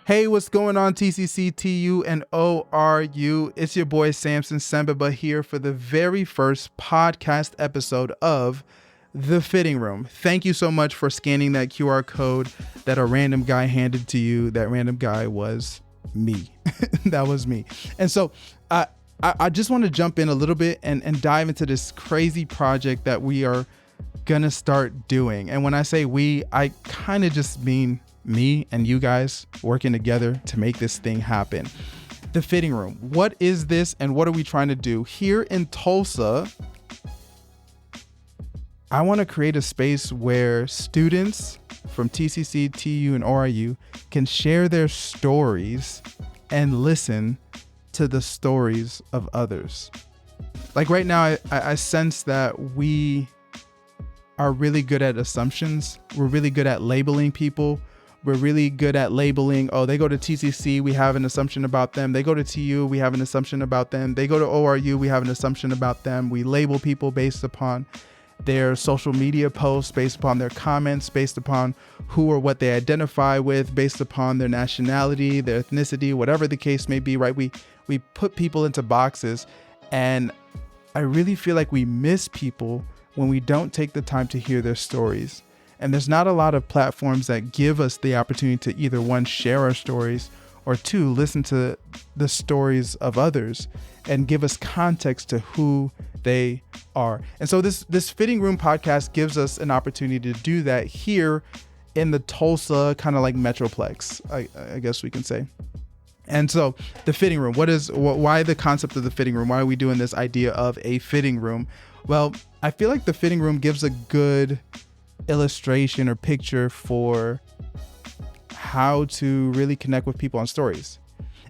Hey, what's going on, TCC, TU, and ORU? It's your boy Samson Sembeba here for the very first podcast episode of The Fitting Room. Thank you so much for scanning that QR code that a random guy handed to you. That random guy was me. That was me. And so I just want to jump in a little bit and dive into this crazy project that we are gonna start doing. And when I say we, I kind of just mean me and you guys working together to make this thing happen. The Fitting Room. What is this and what are we trying to do? Here in Tulsa, I want to create a space where students from TCC, TU, and ORU can share their stories and listen to the stories of others. Like right now, I sense that we are really good at assumptions. We're really good at labeling people. We're really good at labeling, oh, they go to TCC, we have an assumption about them. They go to TU, we have an assumption about them. They go to ORU, we have an assumption about them. We label people based upon their social media posts, based upon their comments, based upon who or what they identify with, based upon their nationality, their ethnicity, whatever the case may be, right? We put people into boxes, and I really feel like we miss people when we don't take the time to hear their stories. And there's not a lot of platforms that give us the opportunity to either one, share our stories, or two, listen to the stories of others and give us context to who they are. And so this Fitting Room podcast gives us an opportunity to do that here in the Tulsa kind of like Metroplex, I guess we can say. And so the Fitting Room, why the concept of the Fitting Room? Why are we doing this idea of a fitting room? Well, I feel like the Fitting Room gives a good illustration or picture for how to really connect with people on stories.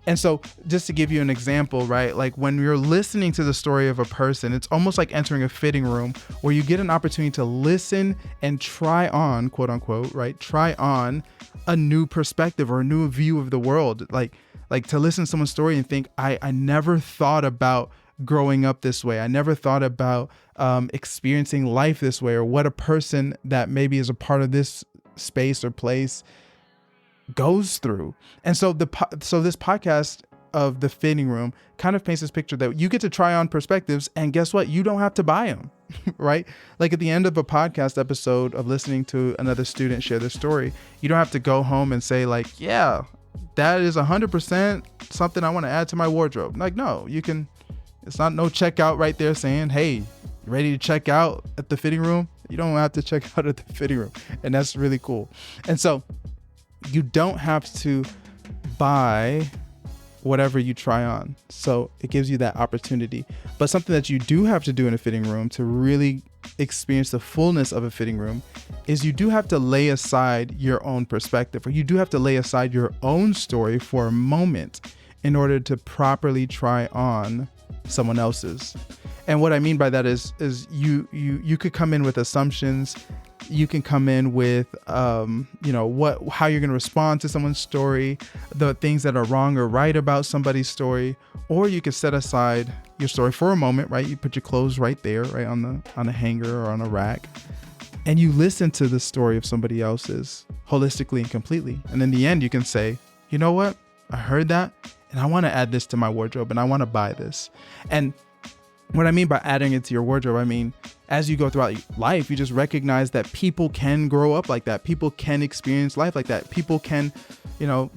And so just to give you an example, right? Like when you're listening to the story of a person, it's almost like entering a fitting room where you get an opportunity to listen and try on, quote unquote, right? Try on a new perspective or a new view of the world. Like to listen to someone's story and think, I never thought about growing up this way. I never thought about experiencing life this way, or what a person that maybe is a part of this space or place goes through. And so so this podcast of The Fitting Room kind of paints this picture that you get to try on perspectives, and guess what? You don't have to buy them, right? Like at the end of a podcast episode of listening to another student share their story, you don't have to go home and say like, yeah, that is 100% something I want to add to my wardrobe. Like, no, you can. It's not no checkout right there saying, hey, you ready to check out at the Fitting Room? You don't have to check out at the Fitting Room. And that's really cool. And so you don't have to buy whatever you try on. So it gives you that opportunity. But something that you do have to do in a fitting room to really experience the fullness of a fitting room is you do have to lay aside your own perspective, or you do have to lay aside your own story for a moment in order to properly try on someone else's. And what I mean by that is you could come in with assumptions. You can come in with how you're going to respond to someone's story, the things that are wrong or right about somebody's story, or you could set aside your story for a moment, right? You put your clothes right there, right on a hanger or on a rack, and you listen to the story of somebody else's holistically and completely. And in the end, you can say, you know what? I heard that, and I want to add this to my wardrobe, and I want to buy this. And what I mean by adding it to your wardrobe, I mean, as you go throughout life, you just recognize that people can grow up like that. People can experience life like that. People can,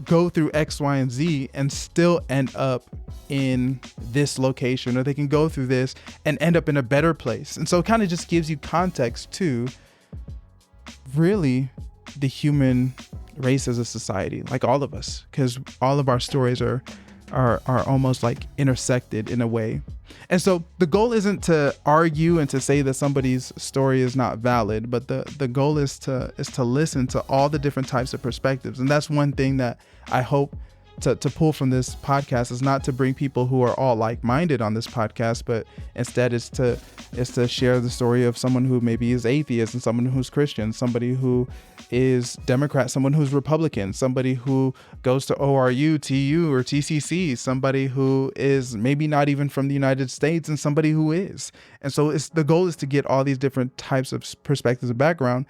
go through X, Y, and Z and still end up in this location, or they can go through this and end up in a better place. And so it kind of just gives you context to really the human race as a society, like all of us, because all of our stories are almost like intersected in a way. And so the goal isn't to argue and to say that somebody's story is not valid, but the goal is to listen to all the different types of perspectives. And that's one thing that I hope to pull from this podcast, is not to bring people who are all like-minded on this podcast, but instead is to share the story of someone who maybe is atheist, and someone who's Christian, somebody who is Democrat, someone who's Republican, somebody who goes to ORU, TU, or TCC, somebody who is maybe not even from the United States, and somebody who is. And so the goal is to get all these different types of perspectives and background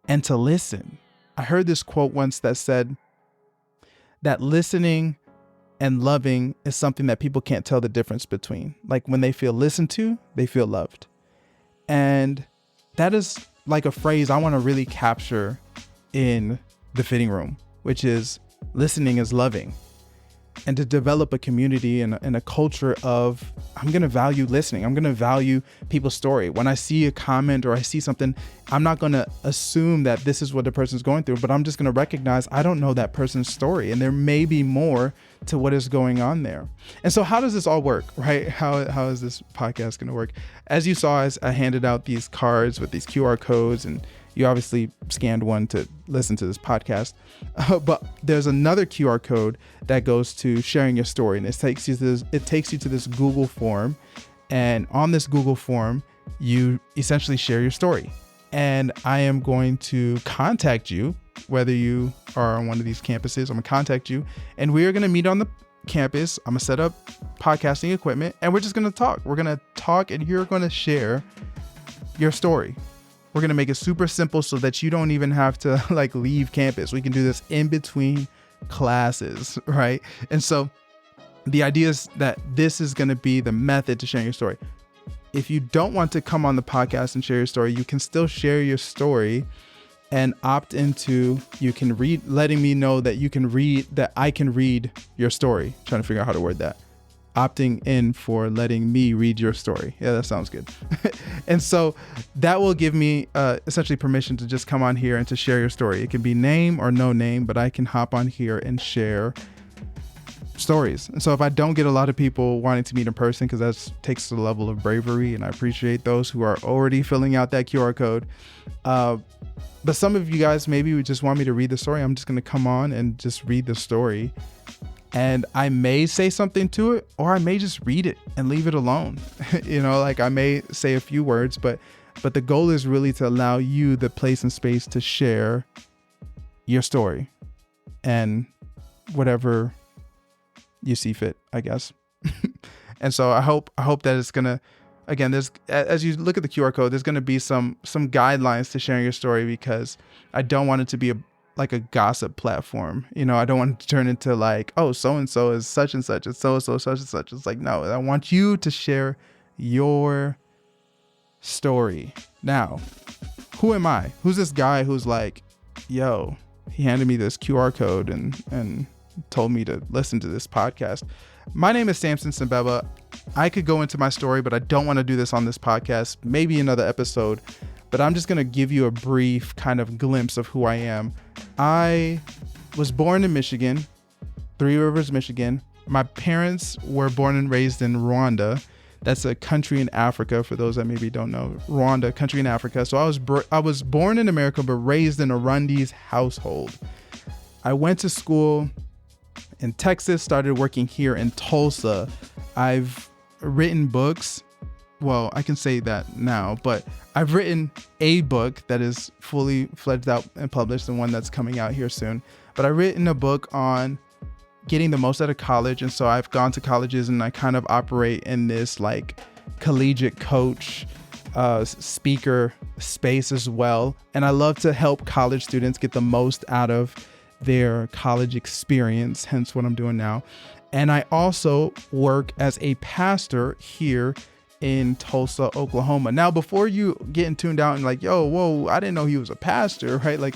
and to listen. I heard this quote once that said that listening and loving is something that people can't tell the difference between. Like when they feel listened to, they feel loved. And that is like a phrase I want to really capture in the fitting room, which is listening is loving. And to develop a community and a culture of, I'm going to value listening. I'm going to value people's story. When I see a comment or I see something, I'm not going to assume that this is what the person's going through, but I'm just going to recognize I don't know that person's story. And there may be more to what is going on there. And so how does this all work, right? How is this podcast going to work? As you saw, as I handed out these cards with these QR codes, and you obviously scanned one to listen to this podcast, but there's another QR code that goes to sharing your story, and it takes you to this Google form, and on this Google form, you essentially share your story. And I am going to contact you, whether you are on one of these campuses. I'm gonna contact you, and we are gonna meet on the campus. I'm gonna set up podcasting equipment, and we're just gonna talk. We're gonna talk, and you're gonna share your story. We're going to make it super simple so that you don't even have to like leave campus. We can do this in between classes, right? And so the idea is that this is going to be the method to sharing your story. If you don't want to come on the podcast and share your story, you can still share your story and opt into, you can read, letting me know that you can read, that I can read your story. I'm trying to figure out how to word that. Opting in for letting me read your story. Yeah, that sounds good. And so that will give me essentially permission to just come on here and to share your story. It can be name or no name, but I can hop on here and share stories. And so if I don't get a lot of people wanting to meet in person, because that takes a level of bravery, and I appreciate those who are already filling out that QR code. But some of you guys maybe would just want me to read the story. I'm just going to come on and just read the story. And I may say something to it, or I may just read it and leave it alone. Like I may say a few words, but the goal is really to allow you the place and space to share your story and whatever you see fit, I guess. And so I hope that it's gonna, again, there's, as you look at the QR code, there's gonna be some guidelines to sharing your story, because I don't want it to be like a gossip platform. I don't want it to turn into like, oh, so-and-so is such and such, it's so-and-so such and such. It's like, no, I want you to share your story. Now, who am I? Who's this guy who's like, yo, he handed me this QR code and told me to listen to this podcast? My name is Samson Sembeba. I could go into my story, but I don't want to do this on this podcast, maybe another episode. But I'm just going to give you a brief kind of glimpse of who I am. I was born in Michigan, Three Rivers, Michigan. My parents were born and raised in Rwanda. That's a country in Africa, for those that maybe don't know. Rwanda, country in Africa. So I was born in America, but raised in a Rwandese household. I went to school in Texas, started working here in Tulsa. I've written books. Well, I can say that now, but I've written a book that is fully fledged out and published, and one that's coming out here soon. But I've written a book on getting the most out of college. And so I've gone to colleges, and I kind of operate in this like collegiate coach, speaker space as well. And I love to help college students get the most out of their college experience, hence what I'm doing now. And I also work as a pastor here in Tulsa, Oklahoma. Now, before you getting tuned out and like, yo, whoa, I didn't know he was a pastor, right? Like,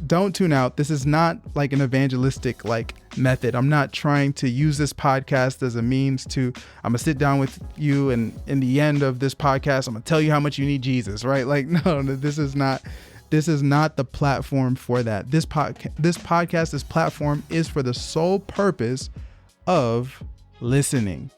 don't tune out. This is not like an evangelistic like method. I'm not trying to use this podcast as a means to, I'm gonna sit down with you, and in the end of this podcast, I'm gonna tell you how much you need Jesus, right? Like, no, this is not the platform for that. This platform is for the sole purpose of listening.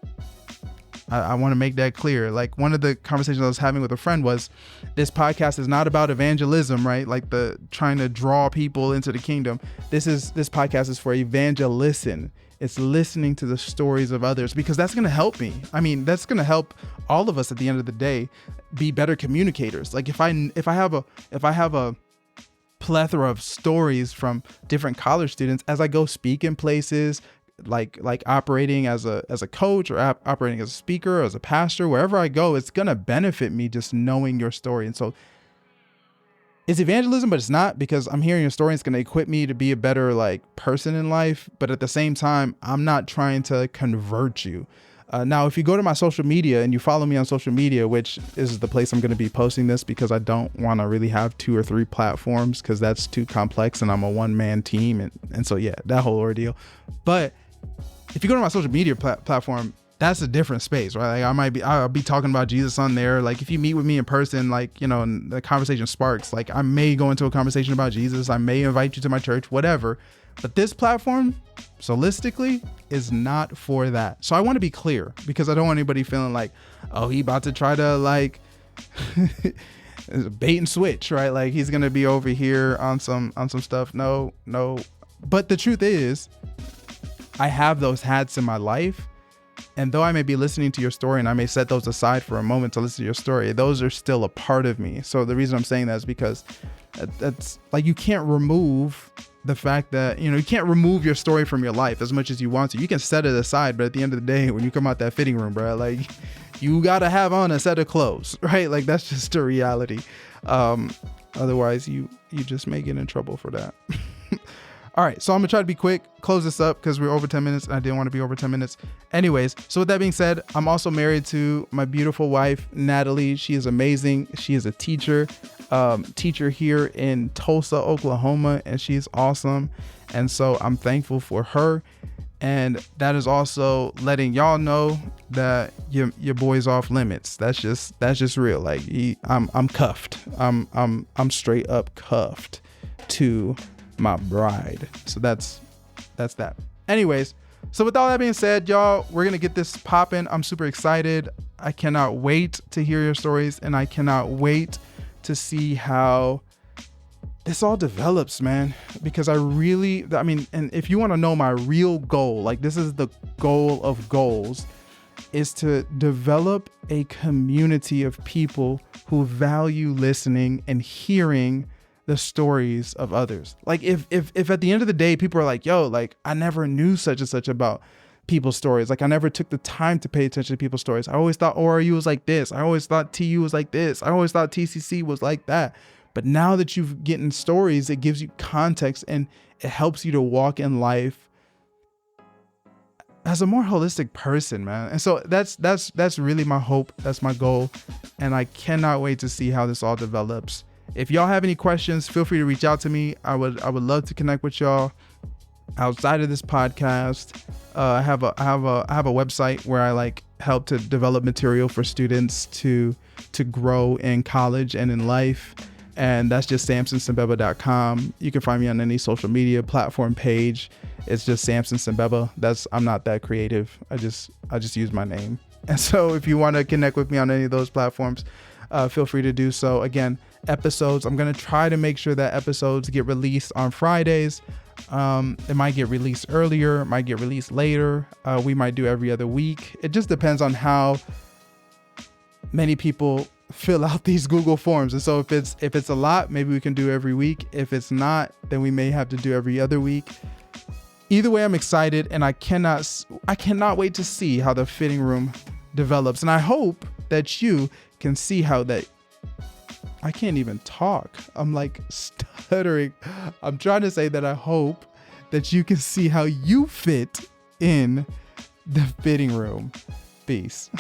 I want to make that clear. Like, one of the conversations I was having with a friend was, this podcast is not about evangelism, right? Like the trying to draw people into the kingdom. This podcast is for evangelism. It's listening to the stories of others, because that's going to help me. I mean, that's going to help all of us at the end of the day be better communicators. Like if I have a plethora of stories from different college students as I go speak in places, like operating as a coach, or operating as a speaker, or as a pastor, wherever I go, it's going to benefit me just knowing your story. And so it's evangelism, but it's not, because I'm hearing your story. It's going to equip me to be a better like person in life. But at the same time, I'm not trying to convert you. Now, if you go to my social media and you follow me on social media, which is the place I'm going to be posting this, because I don't want to really have 2 or 3 platforms, because that's too complex and I'm a one-man team. And so, yeah, that whole ordeal. But if you go to my social media platform, that's a different space, right? Like I'll be talking about Jesus on there. Like if you meet with me in person, like, and the conversation sparks, like I may go into a conversation about Jesus. I may invite you to my church, whatever. But this platform, solistically, is not for that. So I want to be clear, because I don't want anybody feeling like, oh, he about to try to like bait and switch, right? Like he's going to be over here on some stuff. No. But the truth is, I have those hats in my life. And though I may be listening to your story and I may set those aside for a moment to listen to your story, those are still a part of me. So the reason I'm saying that is because that's like, you can't remove the fact that, you can't remove your story from your life as much as you want to. You can set it aside, but at the end of the day, when you come out that fitting room, bro, like you got to have on a set of clothes, right? Like that's just a reality. Otherwise you just may get in trouble for that. All right, so I'm gonna try to be quick, close this up because we're over 10 minutes and I didn't want to be over 10 minutes. Anyways, so with that being said, I'm also married to my beautiful wife, Natalie. She is amazing. She is a teacher here in Tulsa, Oklahoma, and she's awesome. And so I'm thankful for her. And that is also letting y'all know that your boy's off limits. That's just real. Like I'm cuffed. I'm straight up cuffed to my bride. So that's that. Anyways, so with all that being said, y'all, we're gonna get this popping. I'm super excited. I cannot wait to hear your stories, and I cannot wait to see how this all develops, man, because and if you want to know my real goal, like this is the goal of goals, is to develop a community of people who value listening and hearing the stories of others. Like if at the end of the day, people are like, yo, like I never knew such and such about people's stories. Like I never took the time to pay attention to people's stories. I always thought ORU was like this. I always thought TU was like this. I always thought TCC was like that. But now that you've gotten stories, it gives you context and it helps you to walk in life as a more holistic person, man. And so that's really my hope. That's my goal. And I cannot wait to see how this all develops. If y'all have any questions, feel free to reach out to me. I would love to connect with y'all outside of this podcast. I have a website where I like help to develop material for students to grow in college and in life. And that's just samsonsembeba.com. You can find me on any social media platform page. It's just Samson Sembeba. I'm not that creative. I just use my name. And so if you want to connect with me on any of those platforms, feel free to do so. Again, episodes, I'm going to try to make sure that episodes get released on Fridays. It might get released earlier, might get released later. We might do every other week. It just depends on how many people fill out these Google forms. And so if it's a lot, maybe we can do every week. If it's not, then we may have to do every other week. Either way, I'm excited, and I cannot wait to see how the fitting room develops. And I hope that you can see how that. I can't even talk. I'm like stuttering. I'm trying to say that I hope that you can see how you fit in the fitting room. Peace.